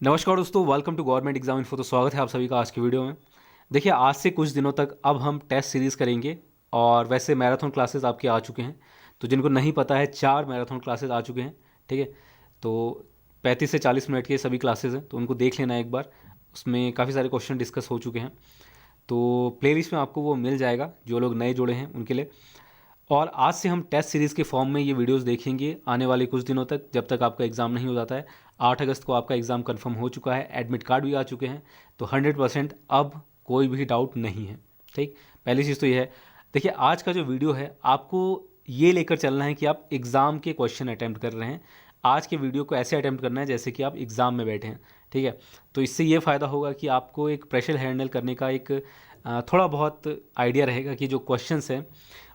नमस्कार दोस्तों, welcome to government exam info. तो स्वागत है आप सभी का आज की वीडियो में। देखिए, आज से कुछ दिनों तक अब हम टेस्ट सीरीज़ करेंगे और वैसे मैराथन क्लासेस आपके आ चुके हैं। तो जिनको नहीं पता है, 4 मैराथन क्लासेस आ चुके हैं। ठीक है, तो 35 से 40 मिनट के सभी क्लासेस हैं, तो उनको देख लेना एक बार। उसमें काफ़ी सारे क्वेश्चन डिस्कस हो चुके हैं, तो प्लेलिस्ट में आपको वो मिल जाएगा जो लोग नए जुड़े हैं उनके लिए। और आज से हम टेस्ट सीरीज़ के फॉर्म में ये वीडियोस देखेंगे आने वाले कुछ दिनों तक, जब तक आपका एग्ज़ाम नहीं हो जाता है। 8 अगस्त को आपका एग्ज़ाम कंफर्म हो चुका है, एडमिट कार्ड भी आ चुके हैं, तो 100% अब कोई भी डाउट नहीं है। ठीक, पहली चीज़ तो ये है। देखिए, आज का जो वीडियो है आपको ये लेकर चलना है कि आप एग्ज़ाम के क्वेश्चन अटैम्प्ट कर रहे हैं। आज के वीडियो को ऐसे अटैम्प्ट करना है जैसे कि आप एग्ज़ाम में बैठे हैं। ठीक है, तो इससे ये फ़ायदा होगा कि आपको एक प्रेशर हैंडल करने का एक थोड़ा बहुत आइडिया रहेगा कि जो क्वेश्चंस हैं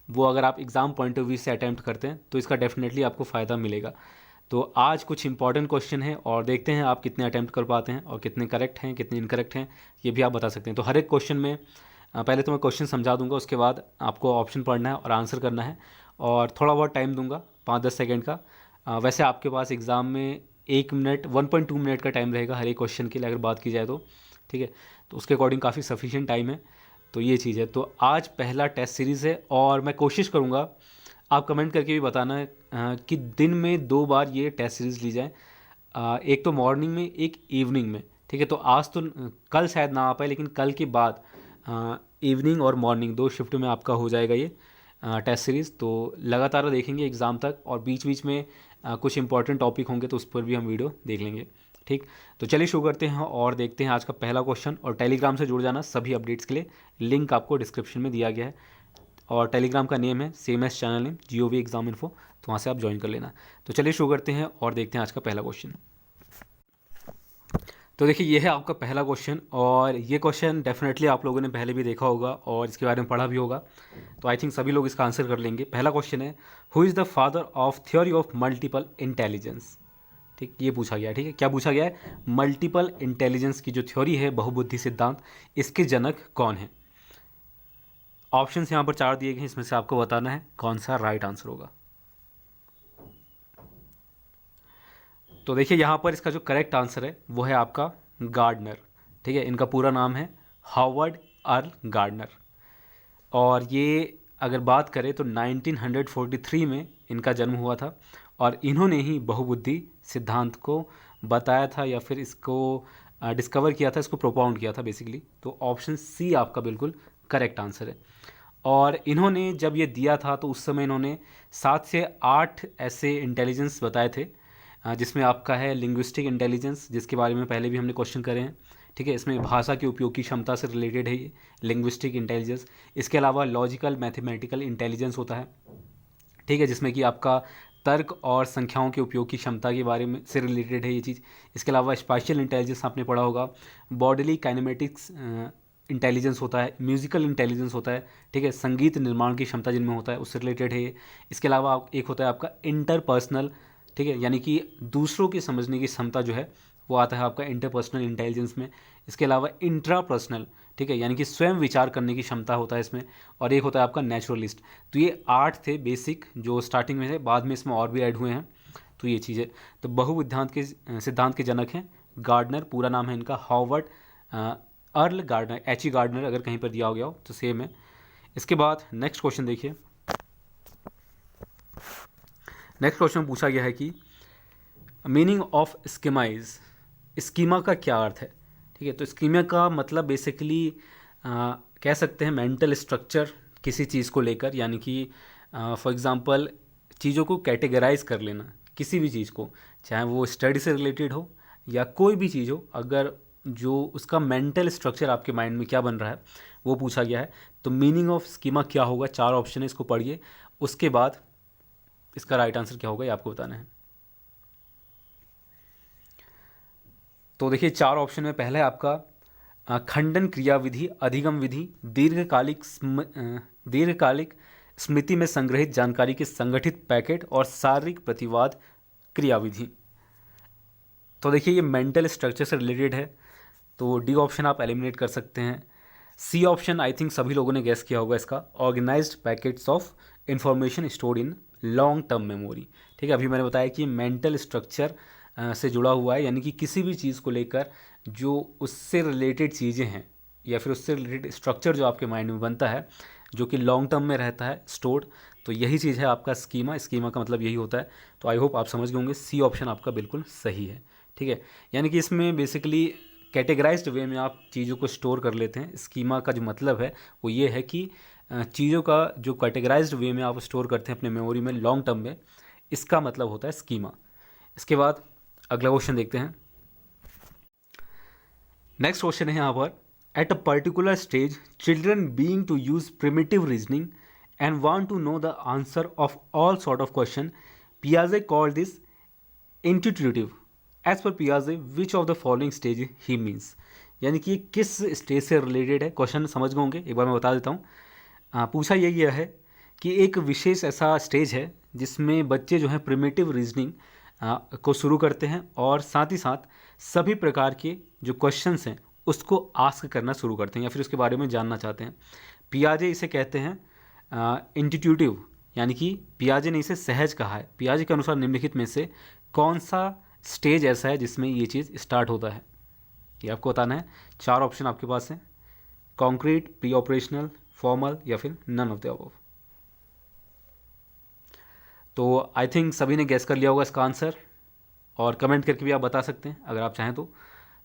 वो अगर आप एग्ज़ाम पॉइंट ऑफ व्यू से अटैम्प्ट करते हैं तो इसका डेफिनेटली आपको फ़ायदा मिलेगा। तो आज कुछ इंपॉर्टेंट क्वेश्चन है और देखते हैं आप कितने अटैम्प्ट कर पाते हैं और कितने करेक्ट हैं, कितने इनकरेक्ट हैं, ये भी आप बता सकते हैं। तो हर एक क्वेश्चन में पहले तो मैं क्वेश्चन समझा दूंगा, उसके बाद आपको ऑप्शन पढ़ना है और आंसर करना है, और थोड़ा बहुत टाइम दूंगा 5-10 सेकेंड का। वैसे आपके पास एग्ज़ाम में 1 मिनट 1.2 मिनट का टाइम रहेगा हर एक क्वेश्चन के लिए, अगर बात की जाए तो। ठीक है, तो उसके अकॉर्डिंग काफ़ी सफिशिएंट टाइम है। तो ये चीज़ है। तो आज पहला टेस्ट सीरीज़ है और मैं कोशिश करूँगा, आप कमेंट करके भी बताना है कि दिन में 2 बार ये टेस्ट सीरीज़ ली जाए। एक तो मॉर्निंग में, एक इवनिंग में। ठीक है, तो आज तो कल शायद ना आ पाए, लेकिन कल के बाद इवनिंग और मॉर्निंग 2 शिफ्ट में आपका हो जाएगा ये टेस्ट सीरीज़। तो लगातार देखेंगे एग्ज़ाम तक, और बीच बीच में कुछ इंपॉर्टेंट टॉपिक होंगे तो उस पर भी हम वीडियो देख लेंगे। ठीक, तो चलिए शुरू करते हैं और देखते हैं आज का पहला क्वेश्चन। और टेलीग्राम से जुड़ जाना सभी अपडेट्स के लिए, लिंक आपको डिस्क्रिप्शन में दिया गया है। और टेलीग्राम का नेम है same S channel name, GOV exam info, तो वहाँ से आप ज्वाइन कर लेना। तो चलिए शुरू करते हैं और देखते हैं आज का पहला क्वेश्चन। तो देखिए, ये है आपका पहला क्वेश्चन, और ये क्वेश्चन डेफिनेटली आप लोगों ने पहले भी देखा होगा और इसके बारे में पढ़ा भी होगा, तो आई थिंक सभी लोग इसका आंसर कर लेंगे। पहला क्वेश्चन है, who is the father of theory of multiple intelligence. ठीक, ये पूछा गया है। ठीक है, क्या पूछा गया है? मल्टीपल इंटेलिजेंस की जो थ्योरी है, बहुबुद्धि सिद्धांत, इसके जनक कौन है? ऑप्शंस यहाँ पर 4 दिए गए हैं, इसमें से आपको बताना है कौन सा राइट आंसर होगा। तो देखिए, यहाँ पर इसका जो करेक्ट आंसर है वो है आपका गार्डनर। ठीक है, इनका पूरा नाम है हॉवर्ड अर्ल गार्डनर, और ये अगर बात करें तो 1943 में इनका जन्म हुआ था, और इन्होंने ही बहुबुद्धि सिद्धांत को बताया था, या फिर इसको डिस्कवर किया था, इसको प्रोपाउंड किया था बेसिकली। तो ऑप्शन सी आपका बिल्कुल करेक्ट आंसर है। और इन्होंने जब ये दिया था तो उस समय इन्होंने 7 से 8 ऐसे इंटेलिजेंस बताए थे, जिसमें आपका है लिंग्विस्टिक इंटेलिजेंस, जिसके बारे में पहले भी हमने क्वेश्चन करे हैं। ठीक है, इसमें भाषा के उपयोग की क्षमता से रिलेटेड है ये लिंग्विस्टिक इंटेलिजेंस। इसके अलावा लॉजिकल मैथमेटिकल इंटेलिजेंस होता है। ठीक है, जिसमें कि आपका तर्क और संख्याओं के उपयोग की क्षमता के बारे में से रिलेटेड है ये चीज़। इसके अलावा स्पाशियल इंटेलिजेंस आपने पढ़ा होगा, बॉडीली काइनेमेटिक्स इंटेलिजेंस होता है, म्यूजिकल इंटेलिजेंस होता है। ठीक है, संगीत निर्माण की क्षमता जिनमें होता है उससे रिलेटेड है ये। इसके अलावा एक होता है आपका इंटरपर्सनल, ठीक है, यानी कि दूसरों की समझने की क्षमता जो है वो आता है आपका इंटरपर्सनल इंटेलिजेंस में। इसके अलावा इंट्रापर्सनल, ठीक है, यानी कि स्वयं विचार करने की क्षमता होता है इसमें। और एक होता है आपका नेचुरलिस्ट। तो ये 8 थे बेसिक जो स्टार्टिंग में थे, बाद में इसमें और भी ऐड हुए हैं। तो ये चीज़ है। तो बहुविधांत के सिद्धांत के जनक हैं गार्डनर, पूरा नाम है इनका Howard Earl Gardner. HE Gardner अगर कहीं पर दिया हो गया हो तो सेम है। इसके बाद नेक्स्ट क्वेश्चन देखिए। नेक्स्ट क्वेश्चन पूछा गया है कि मीनिंग ऑफ स्कीमाइज, स्कीमा का क्या अर्थ है? ठीक है, तो स्कीमा का मतलब बेसिकली कह सकते हैं मेंटल स्ट्रक्चर किसी चीज़ को लेकर, यानी कि फॉर एग्जांपल चीज़ों को कैटेगराइज कर लेना, किसी भी चीज़ को, चाहे वो स्टडी से रिलेटेड हो या कोई भी चीज़ हो, अगर जो उसका मेंटल स्ट्रक्चर आपके माइंड में क्या बन रहा है वो पूछा गया है। तो मीनिंग ऑफ स्कीमा क्या होगा? 4 ऑप्शन है, इसको पढ़िए, उसके बाद इसका राइट आंसर क्या होगा ये आपको बताना है। तो देखिए, 4 ऑप्शन में पहला है आपका खंडन क्रिया विधि, अधिगम विधि, दीर्घकालिक स्मृति में संग्रहित जानकारी के संगठित पैकेट, और शारीरिक प्रतिवाद क्रिया विधि। तो देखिए, ये मेंटल स्ट्रक्चर से रिलेटेड है, तो डी ऑप्शन आप एलिमिनेट कर सकते हैं। सी ऑप्शन आई थिंक सभी लोगों ने गेस किया होगा इसका, organised packets of information stored in long term memory. ठीक है, अभी मैंने बताया कि मेंटल स्ट्रक्चर से जुड़ा हुआ है, यानी कि किसी भी चीज़ को लेकर जो उससे रिलेटेड चीज़ें हैं या फिर उससे रिलेटेड स्ट्रक्चर जो आपके माइंड में बनता है, जो कि लॉन्ग टर्म में रहता है स्टोर्ड, तो यही चीज़ है आपका स्कीमा। स्कीमा का मतलब यही होता है। तो आई होप आप समझ गए होंगे, सी ऑप्शन आपका बिल्कुल सही है। ठीक है, यानी कि इसमें बेसिकली कैटेगराइज्ड वे में आप चीज़ों को स्टोर कर लेते हैं। स्कीमा का जो मतलब है वो ये है कि चीज़ों का जो कैटेगराइज्ड वे में आप स्टोर करते हैं अपने मेमोरी में लॉन्ग टर्म में, इसका मतलब होता है स्कीमा। इसके बाद अगला क्वेश्चन देखते हैं। नेक्स्ट क्वेश्चन है यहाँ पर, at a particular stage children being to use primitive reasoning and want to know the answer of all sort of question, पियाजे कॉल्ड दिस इंट्यूटिव। एज पर पियाजे which of the following stage he means. यानी कि किस stage से related है, question समझ गए होंगे, एक बार मैं बता देता हूँ। पूछा यह गया है कि एक विशेष ऐसा स्टेज है जिसमें बच्चे जो हैं प्रिमिटिव रीजनिंग को शुरू करते हैं और साथ ही साथ सभी प्रकार के जो क्वेश्चंस हैं उसको आस्क करना शुरू करते हैं या फिर उसके बारे में जानना चाहते हैं। पियाजे इसे कहते हैं इंट्यूटिव, यानी कि पियाजे ने इसे सहज कहा है। पियाजे के अनुसार निम्नलिखित में से कौन सा स्टेज ऐसा है जिसमें ये चीज़ स्टार्ट होता है, ये आपको बताना है। 4 ऑप्शन आपके पास हैं, कॉन्क्रीट, प्री ऑपरेशनल, फॉर्मल या फिर नन ऑफ द अबव। तो आई थिंक सभी ने गैस कर लिया होगा इसका आंसर, और कमेंट करके भी आप बता सकते हैं अगर आप चाहें तो।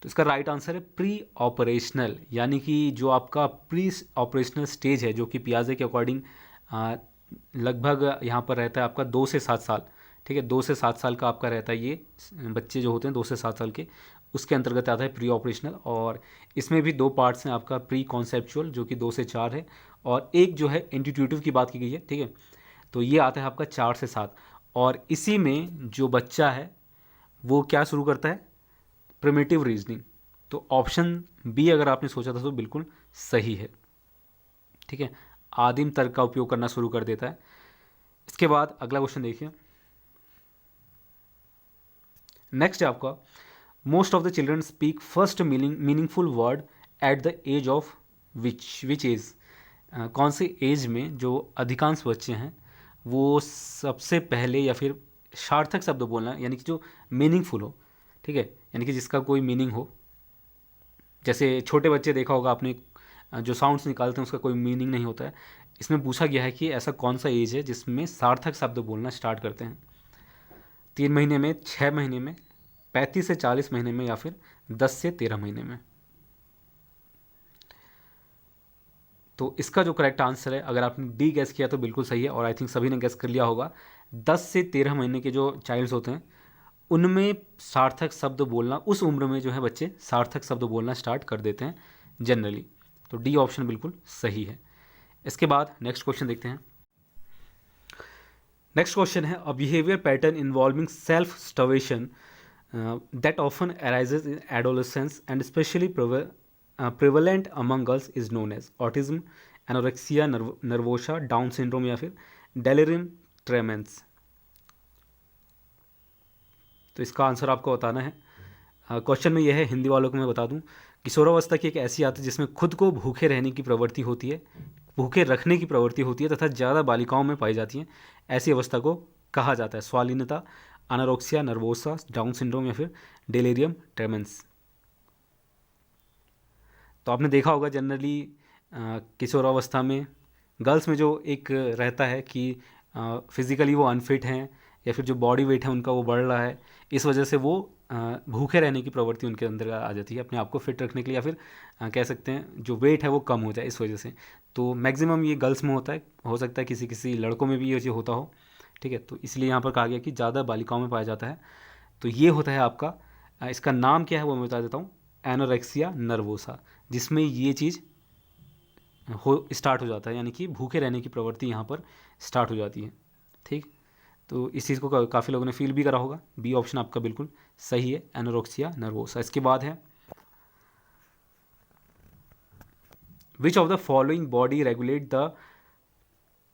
इसका राइट आंसर है प्री ऑपरेशनल, यानी कि जो आपका प्री ऑपरेशनल स्टेज है, जो कि पियाजे के अकॉर्डिंग लगभग यहाँ पर रहता है आपका 2 से 7 साल। ठीक है, 2 से 7 साल का आपका रहता है ये बच्चे जो होते हैं 2 से 7 साल के, उसके अंतर्गत आता है प्री ऑपरेशनल। और इसमें भी 2 पार्ट्स हैं, आपका प्री कॉन्सेप्चुअल जो कि 2 से 4 है, और एक जो है इंट्यूटिव की बात की गई है। ठीक है, तो ये आता है आपका 4 से 7, और इसी में जो बच्चा है वो क्या शुरू करता है, प्रिमिटिव रीजनिंग। तो ऑप्शन बी अगर आपने सोचा था तो बिल्कुल सही है। ठीक है, आदिम तर्क का उपयोग करना शुरू कर देता है। इसके बाद अगला क्वेश्चन देखिए। नेक्स्ट है आपका, most of the children speak first meaningful word at the age of which age. कौन से एज में जो अधिकांश बच्चे हैं वो सबसे पहले या फिर सार्थक शब्द बोलना, यानी कि जो मीनिंगफुल हो, ठीक है, यानी कि जिसका कोई मीनिंग हो। जैसे छोटे बच्चे देखा होगा आपने, जो साउंड्स निकालते हैं उसका कोई मीनिंग नहीं होता है। इसमें पूछा गया है कि ऐसा कौन सा एज है जिसमें सार्थक शब्द बोलना स्टार्ट करते हैं। 3 महीने में, 6 महीने में, 35 से 40 महीने में, या फिर 10 से 13 महीने में। तो इसका जो करेक्ट आंसर है, अगर आपने डी गैस किया तो बिल्कुल सही है, और आई थिंक सभी ने गैस कर लिया होगा। 10 से 13 महीने के जो चाइल्ड्स होते हैं उनमें सार्थक शब्द बोलना, उस उम्र में जो है बच्चे सार्थक शब्द बोलना स्टार्ट कर देते हैं जनरली। तो डी ऑप्शन बिल्कुल सही है। इसके बाद नेक्स्ट क्वेश्चन देखते हैं। नेक्स्ट क्वेश्चन है, a behaviour pattern involving self starvation that often arises in adolescence and specially prevalent among girls is known as autism, anorexia nervosa, Down syndrome या फिर delirium tremens। तो इसका आंसर आपको बताना है। क्वेश्चन में यह है, हिंदी वालों को मैं बता दूं, किशोरावस्था की एक ऐसी आदत जिसमें खुद को भूखे रहने की प्रवृत्ति होती है, भूखे रखने की प्रवृत्ति होती है तथा ज़्यादा बालिकाओं में पाई जाती है। ऐसी अवस्था को कहा जाता है स्वालीनता, अनोरेक्सिया नर्वोसा, डाउन सिंड्रोम या फिर डेलेरियम ट्रेमेंस। तो आपने देखा होगा जनरली किशोरावस्था में गर्ल्स में जो एक रहता है कि फिज़िकली वो अनफिट हैं या फिर जो बॉडी वेट है उनका वो बढ़ रहा है, इस वजह से वो भूखे रहने की प्रवृत्ति उनके अंदर आ जाती है अपने आप को फिट रखने के लिए, या फिर कह सकते हैं जो वेट है वो कम हो जाए इस वजह से। तो मैक्सिमम ये गर्ल्स में होता है, हो सकता है किसी किसी लड़कों में भी ये जो होता हो। ठीक है, तो इसलिए यहाँ पर कहा गया कि ज़्यादा बालिकाओं में पाया जाता है। तो ये होता है आपका, इसका नाम क्या है वो मैं बता देता हूँ, एनोरेक्सिया नर्वोसा, जिसमें ये चीज़ हो स्टार्ट हो जाता है, यानी कि भूखे रहने की प्रवृत्ति यहाँ पर स्टार्ट हो जाती है। ठीक, तो इस चीज़ को काफ़ी लोगों ने फील भी करा होगा। बी ऑप्शन आपका बिल्कुल सही है, एनोरेक्सिया नर्वोसा। इसके बाद है, which of the following body regulate the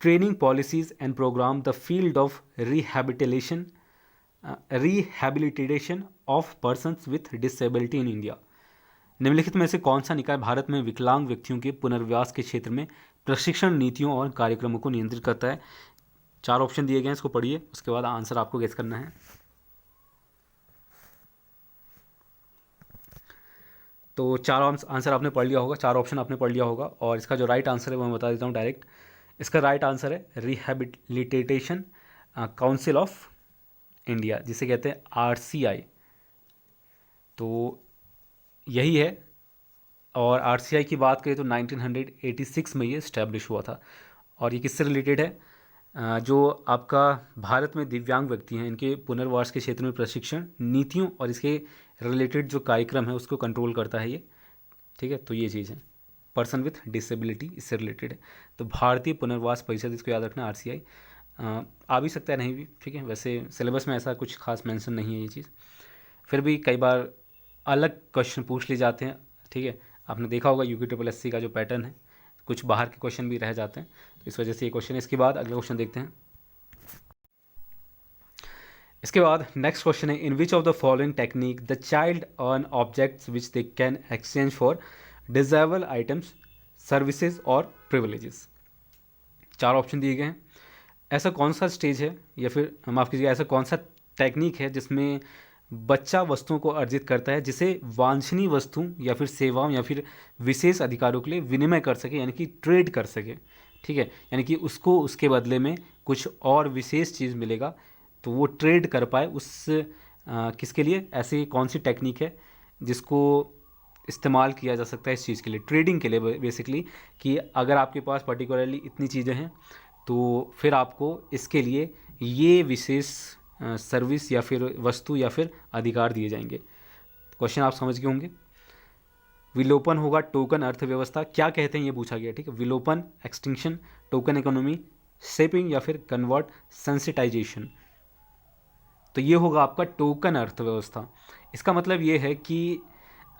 training policies and programme the field of rehabilitation of persons with disability in India. निम्नलिखित में से कौन सा निकाय भारत में विकलांग व्यक्तियों के पुनर्वास के क्षेत्र में प्रशिक्षण नीतियों और कार्यक्रमों को नियंत्रित करता है। 4 ऑप्शन दिए गए हैं, इसको पढ़िए, उसके बाद आंसर आपको गेस करना है। तो चार आंसर आपने पढ़ लिया होगा, चार ऑप्शन आपने पढ़ लिया होगा, और इसका जो राइट आंसर है वो मैं बता देता हूँ डायरेक्ट। इसका राइट आंसर है रिहैबिलिटेशन काउंसिल ऑफ इंडिया, जिसे कहते हैं RCI। तो यही है। और RCI की बात करें तो 1986 में ये इस्टेब्लिश हुआ था। और ये किससे रिलेटेड है? जो आपका भारत में दिव्यांग व्यक्ति हैं, इनके पुनर्वास के क्षेत्र में प्रशिक्षण, नीतियों और इसके रिलेटेड जो कार्यक्रम है उसको कंट्रोल करता है ये। ठीक है, तो ये चीज़ है, पर्सन विथ डिसेबिलिटी इससे रिलेटेड है। तो भारतीय पुनर्वास परिषद, इसको याद रखना, RCI। आ भी सकता है, नहीं भी, ठीक है। वैसे सिलेबस में ऐसा कुछ खास मेंशन नहीं है ये चीज़, फिर भी कई बार अलग क्वेश्चन पूछ लिए जाते हैं। ठीक है, आपने देखा होगा UPSSC का जो पैटर्न है, कुछ बाहर के क्वेश्चन भी रह जाते हैं, तो इस वजह से ये क्वेश्चन है। इसके बाद अगला क्वेश्चन देखते हैं। इसके बाद नेक्स्ट क्वेश्चन है, in which of the following technique the child earn objects which they can exchange for desirable items, services और प्रिविलेजेस। चार ऑप्शन दिए गए हैं। ऐसा कौन सा स्टेज है, या फिर माफ़ कीजिएगा, ऐसा कौन सा टेक्निक है जिसमें बच्चा वस्तुओं को अर्जित करता है जिसे वांछनीय वस्तु या फिर सेवाओं या फिर विशेष अधिकारों के लिए विनिमय कर सके, यानी कि ट्रेड कर सके। ठीक है, यानी कि उसको उसके बदले में कुछ और विशेष चीज़ मिलेगा, तो वो ट्रेड कर पाए उस किसके लिए? ऐसी कौन सी टेक्निक है जिसको इस्तेमाल किया जा सकता है इस चीज़ के लिए, ट्रेडिंग के लिए बेसिकली, कि अगर आपके पास पर्टिकुलरली इतनी चीज़ें हैं तो फिर आपको इसके लिए ये विशेष सर्विस या फिर वस्तु या फिर अधिकार दिए जाएंगे। क्वेश्चन आप समझ गए होंगे। विलोपन होगा टोकन अर्थव्यवस्था, क्या कहते हैं ये पूछा गया। ठीक है, विलोपन, एक्सटिंक्शन, टोकन इकोनॉमी, शेपिंग या फिर कन्वर्ट, सेंसिटाइजेशन। तो ये होगा आपका टोकन अर्थव्यवस्था। इसका मतलब ये है कि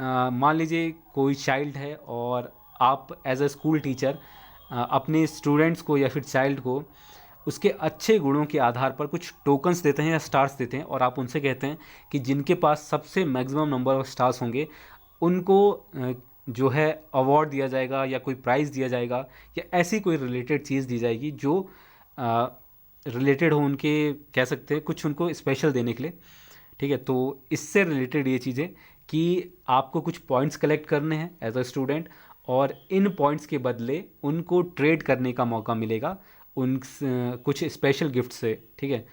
मान लीजिए कोई चाइल्ड है और आप एज अ स्कूल टीचर अपने स्टूडेंट्स को या फिर चाइल्ड को उसके अच्छे गुणों के आधार पर कुछ टोकन्स देते हैं या स्टार्स देते हैं, और आप उनसे कहते हैं कि जिनके पास सबसे मैक्सिमम नंबर ऑफ स्टार्स होंगे उनको जो है अवार्ड दिया जाएगा या कोई प्राइज़ दिया जाएगा या ऐसी कोई रिलेटेड चीज़ दी जाएगी जो रिलेटेड हो उनके, कह सकते हैं कुछ उनको स्पेशल देने के लिए। ठीक है, तो इससे रिलेटेड ये चीज़ें कि आपको कुछ पॉइंट्स कलेक्ट करने हैं एज अ स्टूडेंट, और इन पॉइंट्स के बदले उनको ट्रेड करने का मौका मिलेगा उन कुछ स्पेशल गिफ्ट से। ठीक है,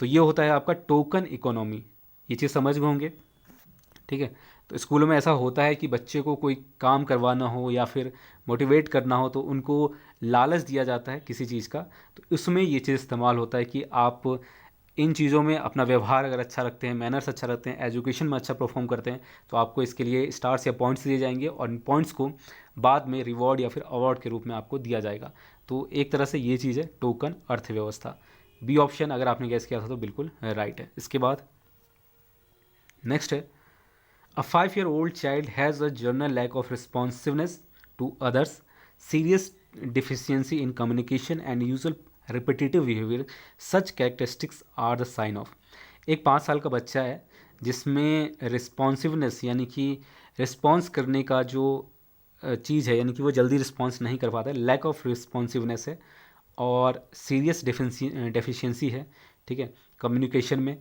तो ये होता है आपका टोकन इकोनॉमी। ये चीज़ समझ गए होंगे। ठीक है, तो स्कूलों में ऐसा होता है कि बच्चे को कोई काम करवाना हो या फिर मोटिवेट करना हो तो उनको लालच दिया जाता है किसी चीज़ का, तो उसमें ये चीज़ इस्तेमाल होता है कि आप इन चीज़ों में अपना व्यवहार अगर अच्छा रखते हैं, मैनर्स अच्छा रखते हैं, एजुकेशन में अच्छा परफॉर्म करते हैं, तो आपको इसके लिए स्टार्स या पॉइंट्स दिए जाएंगे, और इन पॉइंट्स को बाद में रिवॉर्ड या फिर अवार्ड के रूप में आपको दिया जाएगा। तो एक तरह से ये चीज़ है टोकन अर्थव्यवस्था। बी ऑप्शन अगर आपने गैस किया था तो बिल्कुल राइट है। इसके बाद नेक्स्ट है, A 5-year-old child has a general lack of responsiveness to others, serious deficiency in communication and usual repetitive behavior. Such characteristics are the sign of. एक 5 साल का बच्चा है जिसमें रिस्पॉन्सिवनेस यानी कि रिस्पॉन्स करने का जो चीज़ है, यानी कि वो जल्दी रिस्पॉन्स नहीं कर पाता है, लैक ऑफ रिस्पॉन्सिवनेस है, और सीरियस डेफिशिएंसी है। ठीक है, कम्युनिकेशन में,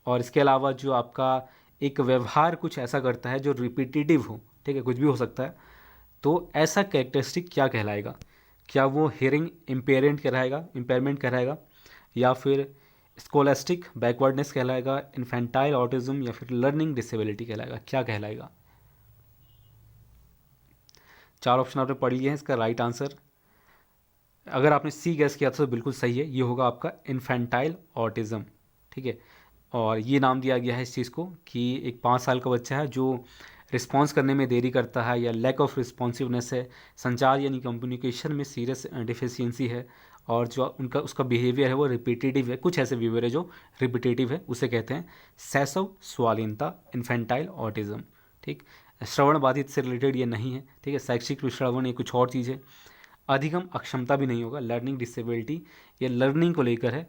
और इसके अलावा जो आपका एक व्यवहार कुछ ऐसा करता है जो रिपीटेटिव हो। ठीक है, कुछ भी हो सकता है। तो ऐसा कैरेक्टरिस्टिक क्या कहलाएगा? क्या वो हियरिंग इम्पेयरमेंट कहलाएगा, या फिर स्कोलास्टिक बैकवर्डनेस कहलाएगा, इन्फेंटाइल ऑटिज्म, या फिर लर्निंग डिसेबिलिटी कहलाएगा? क्या कहलाएगा? चार ऑप्शन आपने पढ़ लिए हैं। इसका राइट आंसर, अगर आपने सी गैस किया तो बिल्कुल सही है, ये होगा आपका इन्फेंटाइल ऑटिज्म। ठीक है, और ये नाम दिया गया है इस चीज़ को कि एक 5 साल का बच्चा है जो रिस्पॉन्स करने में देरी करता है, या लैक ऑफ रिस्पॉन्सिवनेस है, संचार यानी कम्युनिकेशन में सीरियस डिफिशियंसी है, और जो उसका बिहेवियर है वो रिपीटेटिव है, कुछ ऐसे बिहेवियर है जो रिपीटेटिव है, उसे कहते हैं सेसव स्वालीनता, इन्फेंटाइल ऑटिज्म। ठीक, श्रवण बाधित से रिलेटेड ये नहीं है। ठीक है, शैक्षिक विश्रवण ये कुछ और चीज़ है। अधिगम अक्षमता भी नहीं होगा, लर्निंग डिसेबिलिटी ये लर्निंग को लेकर है,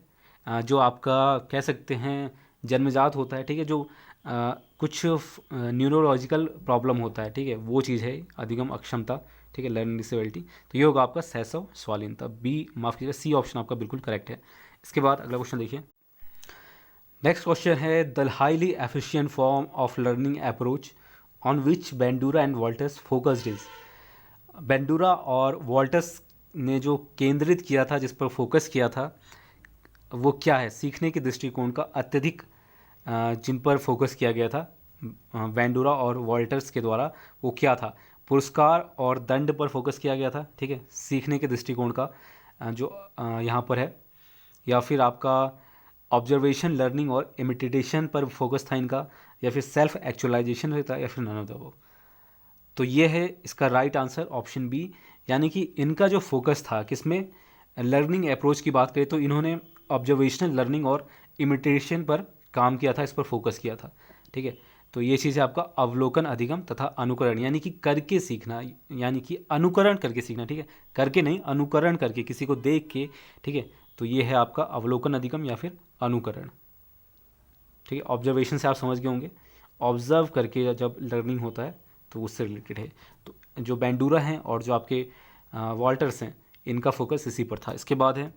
जो आपका कह सकते हैं जन्मजात होता है। ठीक है, जो कुछ न्यूरोलॉजिकल प्रॉब्लम होता है। ठीक है, वो चीज़ है अधिगम अक्षमता। ठीक है, लर्निंग डिसेबिलिटी। तो ये होगा आपका शैशव स्वालीनता। बी माफ़ कीजिएगा, सी ऑप्शन आपका बिल्कुल करेक्ट है। इसके बाद अगला क्वेश्चन देखिए। Next question is, the highly efficient form of learning approach on which Bandura and Walters focused is. Bandura और वॉल्टर्स ने जो केंद्रित किया था, जिस पर फोकस किया था, वो क्या है? सीखने के दृष्टिकोण का अत्यधिक जिन पर फोकस किया गया था बेंडूरा और वॉल्टर्स के द्वारा, वो क्या था? पुरस्कार और दंड पर फोकस किया गया था, ठीक है, सीखने के दृष्टिकोण का जो यहाँ पर है, या फिर आपका ऑब्जर्वेशन, लर्निंग और इमिटेशन पर फोकस था इनका, या फिर सेल्फ एक्चुअलाइजेशन रहता, या फिर नन ऑफ द अबव। तो ये है इसका राइट आंसर ऑप्शन बी, यानी कि इनका जो फोकस था किसमें? लर्निंग अप्रोच की बात करें तो इन्होंने ऑब्जर्वेशनल लर्निंग और इमिटेशन पर काम किया था, इस पर फोकस किया था, ठीक है। तो ये चीज़ है आपका अवलोकन, अधिगम तथा अनुकरण, यानी कि करके सीखना, यानी कि अनुकरण करके सीखना, ठीक है, करके नहीं, अनुकरण करके, किसी को देख के, ठीक है। तो ये है आपका अवलोकन, अधिगम या फिर अनुकरण, ठीक है। ऑब्जर्वेशन से आप समझ गए होंगे, ऑब्जर्व करके जब लर्निंग होता है तो उससे रिलेटेड है। तो जो बेंडूरा हैं और जो आपके वॉल्टर्स हैं, इनका फोकस इसी पर था। इसके बाद है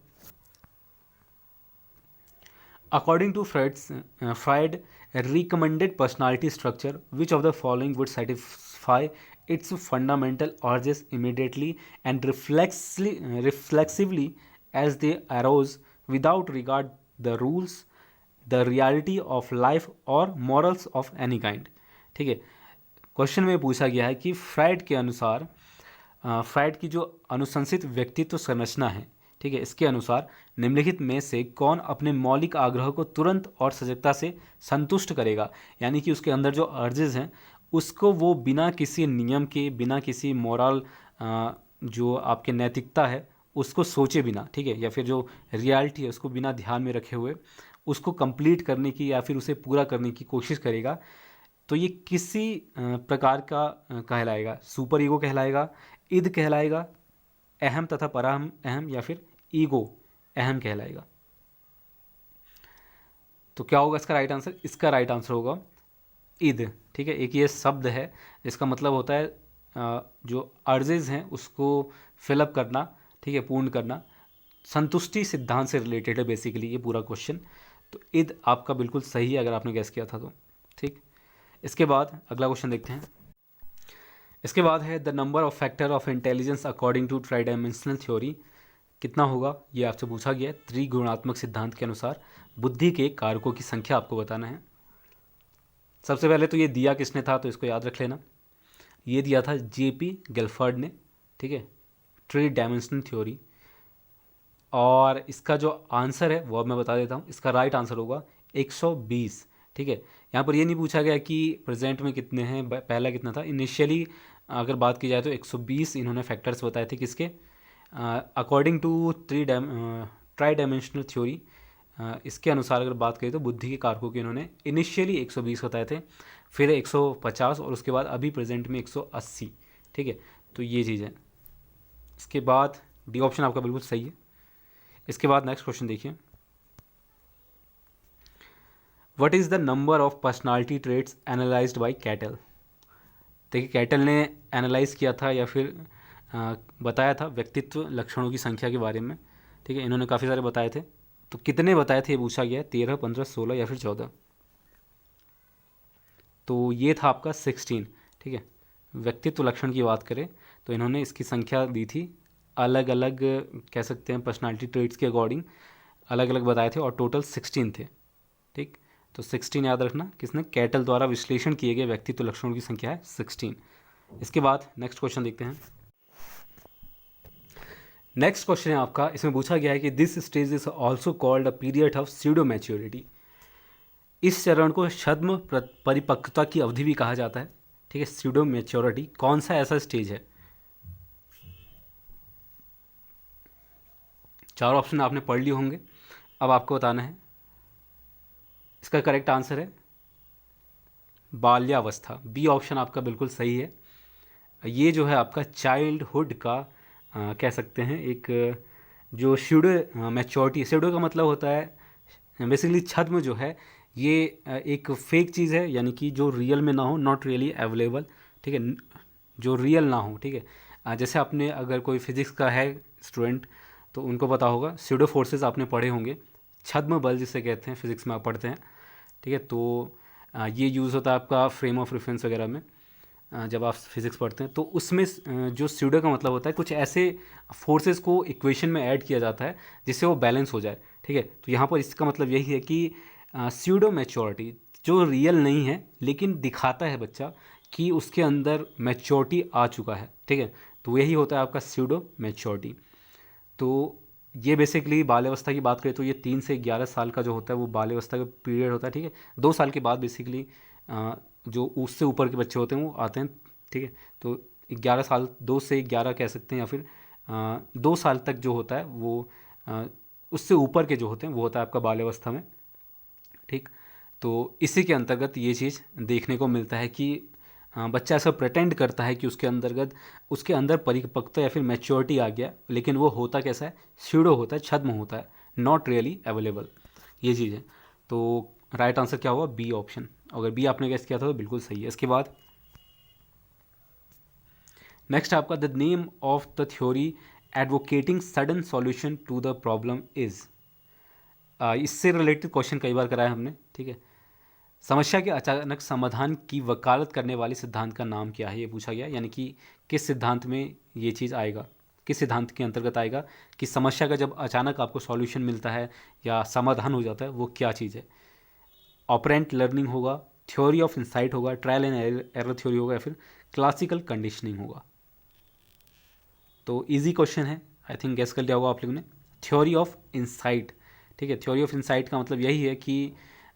according to Freud recommended personality structure, which of the following would satisfy its fundamental urges immediately and reflexively as they arose without regard the rules, the reality of life or morals of any kind। ठीक है, question में पूछा गया है कि fried के अनुसार, fried की जो अनुशंसित व्यक्तित्व संरचना है, ठीक है, इसके अनुसार निम्नलिखित में से कौन अपने मौलिक आग्रह को तुरंत और सजगता से संतुष्ट करेगा, यानी कि उसके अंदर जो अर्जेज हैं उसको वो बिना किसी नियम के, बिना किसी मोरल जो आपके नैतिकता है उसको सोचे बिना, ठीक है, या फिर जो रियलिटी है उसको बिना ध्यान में रखे हुए उसको कंप्लीट करने की या फिर उसे पूरा करने की कोशिश करेगा, तो ये किसी प्रकार का कहलाएगा? सुपर ईगो कहलाएगा, इद कहलाएगा, अहम तथा पराहम अहम, या फिर ईगो अहम कहलाएगा? तो क्या होगा इसका राइट आंसर? इसका राइट आंसर होगा इद, ठीक है। एक ये शब्द है जिसका मतलब होता है जो अर्जेज हैं उसको फिलअप करना, ठीक है, पूर्ण करना। संतुष्टि सिद्धांत से रिलेटेड है बेसिकली ये पूरा क्वेश्चन। तो इद आपका बिल्कुल सही है अगर आपने गैस किया था तो, ठीक। इसके बाद अगला क्वेश्चन देखते हैं। इसके बाद है the number of factor of intelligence according to tri dimensional theory. कितना होगा ये आपसे पूछा गया है। त्रिगुणात्मक सिद्धांत के अनुसार बुद्धि के कारकों की संख्या आपको बताना है। सबसे पहले तो ये दिया किसने था, तो इसको याद रख लेना, ये दिया था जेपी गिलफर्ड ने, ठीक है, थ्री डायमेंशनल थ्योरी। और इसका जो आंसर है वो अब मैं बता देता हूँ। इसका राइट आंसर होगा 120, ठीक है। यहाँ पर ये नहीं पूछा गया कि प्रेजेंट में कितने हैं, पहला कितना था। इनिशियली अगर बात की जाए तो 120 इन्होंने फैक्टर्स बताए थे किसके, according to tri dimensional theory. इसके अनुसार अगर बात करें तो बुद्धि के कारकों के इन्होंने इनिशियली 120 बताए थे, फिर 150 और उसके बाद अभी प्रेजेंट में 180, ठीक है। तो ये चीज़ है। इसके बाद डी ऑप्शन आपका बिल्कुल सही है। इसके बाद नेक्स्ट क्वेश्चन देखिए, what is the number of personality traits analysed by Cattell. देखिए कैटल ने एनालाइज किया था या फिर बताया था व्यक्तित्व लक्षणों की संख्या के बारे में, ठीक है। इन्होंने काफ़ी सारे बताए थे, तो कितने बताए थे ये पूछा गया है, 13, 15, 16 या फिर 14। तो ये था आपका 16, ठीक है। व्यक्तित्व लक्षण की बात करें तो इन्होंने इसकी संख्या दी थी, अलग अलग कह सकते हैं पर्सनालिटी ट्रेट्स के अकॉर्डिंग अलग अलग बताए थे, और टोटल 16 थे, ठीक। तो 16 याद रखना, किसने, कैटल द्वारा विश्लेषण किए गए व्यक्तित्व लक्षणों की संख्या है 16। इसके बाद नेक्स्ट क्वेश्चन देखते हैं। नेक्स्ट क्वेश्चन है आपका, इसमें पूछा गया है कि this stage is also called a period of pseudo maturity. इस चरण को छद्म परिपक्वता की अवधि भी कहा जाता है, ठीक है। स्यूडो मैच्योरिटी कौन सा ऐसा स्टेज है? चार ऑप्शन आपने पढ़ लिए होंगे, अब आपको बताना है। इसका करेक्ट आंसर है बाल्यावस्था, बी ऑप्शन आपका बिल्कुल सही है। ये जो है आपका चाइल्डहुड का कह सकते हैं एक जो स्यूडो मैच्योरिटी, स्यूडो का मतलब होता है बेसिकली छद्म जो है ये एक फेक चीज़ है, यानी कि जो रियल में ना हो, नॉट रियली अवेलेबल, ठीक है, जो रियल ना हो, ठीक है। जैसे आपने अगर कोई फिजिक्स का है स्टूडेंट तो उनको पता होगा, स्यूडो फोर्सेस आपने पढ़े होंगे, छद्म बल जिसे कहते हैं, फिजिक्स में आप पढ़ते हैं, ठीक है। तो ये यूज़ होता है आपका फ्रेम ऑफ रेफरेंस वगैरह में। जब आप फिज़िक्स पढ़ते हैं, तो उसमें जो स्यूडो का मतलब होता है कुछ ऐसे फोर्सेस को इक्वेशन में ऐड किया जाता है जिससे वो बैलेंस हो जाए, ठीक है। तो यहाँ पर इसका मतलब यही है कि स्यूडो मैच्योरिटी जो रियल नहीं है लेकिन दिखाता है बच्चा कि उसके अंदर मैच्योरिटी आ चुका है, ठीक है। तो यही होता है आपका स्यूडो मैच्योरिटी। तो ये बेसिकली बाल अवस्था की बात करें तो ये 3 से 11 साल का जो होता है वो बाल अवस्था का पीरियड होता है, ठीक है। 2 साल के बाद बेसिकली जो उससे ऊपर के बच्चे होते हैं वो आते हैं, ठीक है। तो 11 साल, 2 से 11 कह सकते हैं, या फिर 2 साल तक जो होता है वो उससे ऊपर के जो होते हैं वो होता है आपका बाल अवस्था में, ठीक। तो इसी के अंतर्गत ये चीज़ देखने को मिलता है कि बच्चा ऐसा प्रेटेंड करता है कि उसके अंदर परिपक्वता या फिर मैच्योरिटी आ गया, लेकिन वो होता कैसा है, स्यूडो होता है, छद्म होता है, नॉट रियली अवेलेबल, ये चीज़ है। तो राइट आंसर क्या होगा, बी ऑप्शन। अगर बी आपने गेस किया था तो बिल्कुल सही है। इसके बाद नेक्स्ट आपका the name of the theory advocating sudden solution to the problem is. इससे रिलेटेड क्वेश्चन कई बार कराया हमने, ठीक है। समस्या के अचानक समाधान की वकालत करने वाले सिद्धांत का नाम क्या है, ये पूछा गया। यानी कि किस सिद्धांत में ये चीज़ आएगा, किस सिद्धांत के अंतर्गत आएगा कि समस्या का जब अचानक आपको सॉल्यूशन मिलता है या समाधान हो जाता है वो क्या चीज़ है। ऑपरेंट लर्निंग होगा, थ्योरी ऑफ इंसाइट होगा, ट्रायल एंड एरर थ्योरी होगा, या फिर क्लासिकल कंडीशनिंग होगा। तो इजी क्वेश्चन है, आई थिंक गेस कर लिया होगा आप लोगों ने। थ्योरी ऑफ इंसाइट, ठीक है। थ्योरी ऑफ इंसाइट का मतलब यही है कि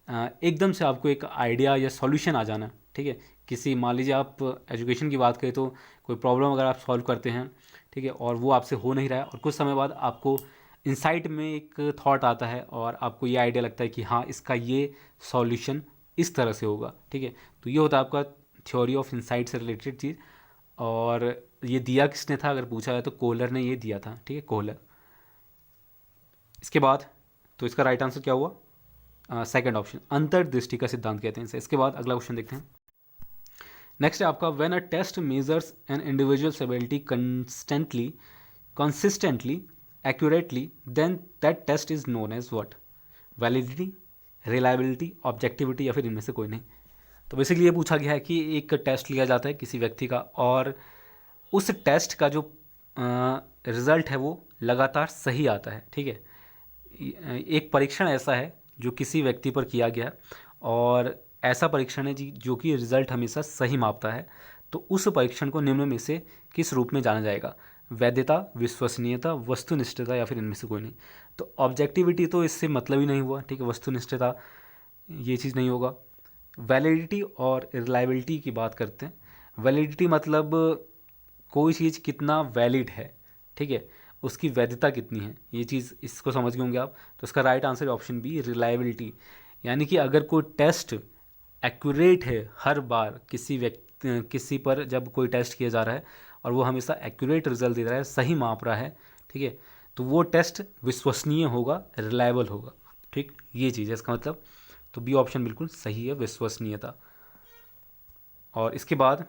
एकदम से आपको एक आइडिया या सॉल्यूशन आ जाना, ठीक है। किसी, मान लीजिए आप एजुकेशन की बात करें तो कोई प्रॉब्लम अगर आप सॉल्व करते हैं, ठीक है, और वो आपसे हो नहीं रहा है, और कुछ समय बाद आपको इंसाइट में एक थॉट आता है और आपको ये आइडिया लगता है कि हाँ इसका ये सॉल्यूशन इस तरह से होगा, ठीक है। तो ये होता है आपका थ्योरी ऑफ इंसाइट से रिलेटेड चीज़। और ये दिया किसने था अगर पूछा जाए तो कोहलर ने ये दिया था, ठीक है, कोहलर। इसके बाद तो इसका राइट आंसर क्या हुआ, सेकंड ऑप्शन, अंतर्दृष्टि का सिद्धांत कहते हैं इसे। इसके बाद अगला क्वेश्चन देखते हैं। नेक्स्ट है आपका when a test measures an individual's ability consistently accurately then that test is known as what. Validity, reliability, objectivity, या फिर इनमें से कोई नहीं। तो बेसिकली ये पूछा गया है कि एक टेस्ट लिया जाता है किसी व्यक्ति का, और उस टेस्ट का जो रिज़ल्ट है वो लगातार सही आता है, ठीक है। एक परीक्षण ऐसा है जो किसी व्यक्ति पर किया गया, और ऐसा परीक्षण है जी जो कि रिज़ल्ट हमेशा सही मापता है। तो उस परीक्षण को निम्न में से किस रूप में जाना जाएगा, वैधता, विश्वसनीयता, वस्तुनिष्ठता, या फिर इनमें से कोई नहीं। तो ऑब्जेक्टिविटी तो इससे मतलब ही नहीं हुआ, ठीक है। वस्तुनिष्ठता ये चीज़ नहीं होगा। वैलिडिटी और रिलायबिलिटी की बात करते हैं। वैलिडिटी मतलब कोई चीज़ कितना वैलिड है, ठीक है, उसकी वैधता कितनी है, ये चीज़, इसको समझ गए होंगे आप। तो इसका right answer option B, reliability. यानी कि अगर कोई टेस्ट एक्यूरेट है हर बार, किसी पर जब कोई टेस्ट किया जा रहा है और वो हमेशा एक्यूरेट रिजल्ट दे रहा है, सही माप रहा है, ठीक है, तो वो टेस्ट विश्वसनीय होगा, रिलायबल होगा, ठीक, ये चीज़ है इसका मतलब। तो बी ऑप्शन बिल्कुल सही है, विश्वसनीयता। और इसके बाद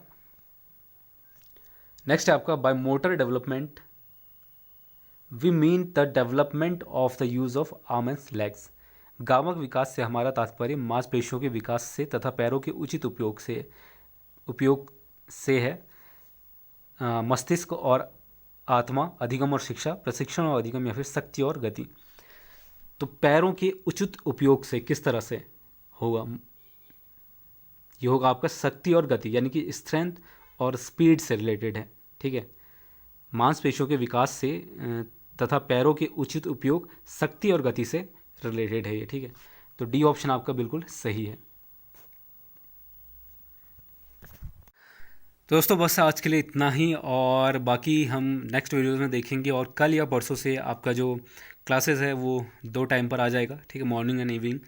नेक्स्ट है आपका by motor development we mean the development of the use of arm and legs. गामक विकास से हमारा तात्पर्य मांसपेशियों के विकास से तथा पैरों के उचित उपयोग से है। मस्तिष्क और आत्मा, अधिगम और शिक्षा, प्रशिक्षण और अधिगम, या फिर शक्ति और गति। तो पैरों के उचित उपयोग से किस तरह से होगा, ये होगा आपका शक्ति और गति, यानी कि स्ट्रेंथ और स्पीड से रिलेटेड है, ठीक है। मांसपेशियों के विकास से तथा पैरों के उचित उपयोग, शक्ति और गति से रिलेटेड है ये, ठीक है। तो डी ऑप्शन आपका बिल्कुल सही है। तो दोस्तों बस आज के लिए इतना ही, और बाकी हम नेक्स्ट वीडियोस में देखेंगे। और कल या परसों से आपका जो क्लासेस है वो 2 टाइम पर आ जाएगा, ठीक है, मॉर्निंग एंड इवनिंग।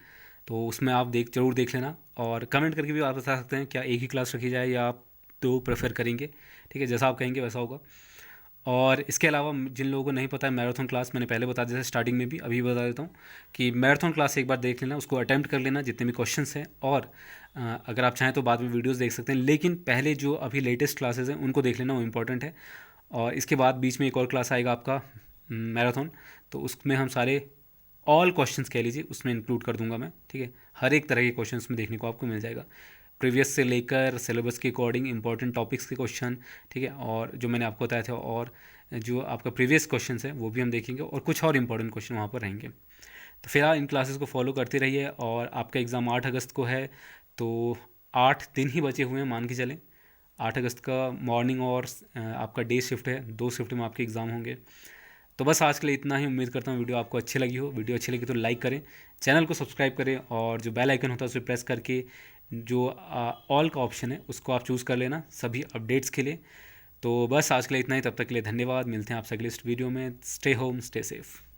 तो उसमें आप जरूर देख लेना, और कमेंट करके भी आप बता सकते हैं क्या एक ही क्लास रखी जाए या आप 2 प्रेफर करेंगे, ठीक है, जैसा आप कहेंगे वैसा होगा। और इसके अलावा जिन लोगों को नहीं पता है, मैराथन क्लास मैंने पहले बता दिया था स्टार्टिंग में भी, अभी बता देता हूँ कि मैराथन क्लास एक बार देख लेना, उसको अटैम्प्ट कर लेना जितने भी क्वेश्चंस हैं। और अगर आप चाहें तो बाद में वीडियोस देख सकते हैं, लेकिन पहले जो अभी लेटेस्ट क्लासेस हैं उनको देख लेना, वो इंपॉर्टेंट है। और इसके बाद बीच में एक और क्लास आएगा आपका मैराथन, तो उसमें हम सारे ऑल क्वेश्चंस कह लीजिए उसमें इंक्लूड कर दूंगा मैं, ठीक है। हर एक तरह के क्वेश्चंस में देखने को आपको मिल जाएगा। प्रीवियस से लेकर सिलेबस के अकॉर्डिंग इंपॉर्टेंट टॉपिक्स के क्वेश्चन, ठीक है, और जो मैंने आपको बताया था, और जो आपका प्रीवियस क्वेश्चन है वो भी हम देखेंगे, और कुछ और इंपॉर्टेंट क्वेश्चन वहाँ पर रहेंगे। तो फिलहाल इन क्लासेस को फॉलो करते रहिए। और आपका एग्ज़ाम 8 अगस्त को है, तो 8 दिन ही बचे हुए हैं, मान के चलें। 8 अगस्त का मॉर्निंग और आपका डे शिफ्ट है, 2 शिफ्ट में आपके एग्ज़ाम होंगे। तो बस आज के लिए इतना ही। उम्मीद करता हूँ वीडियो आपको अच्छी लगी हो। वीडियो अच्छी लगी तो लाइक करें, चैनल को सब्सक्राइब करें, और जो बेल आइकन होता है उसे प्रेस करके जो ऑल का ऑप्शन है उसको आप चूज़ कर लेना सभी अपडेट्स के लिए। तो बस आज के लिए इतना ही। तब तक के लिए धन्यवाद। मिलते हैं आपसे अगले वीडियो में। Stay home, stay safe.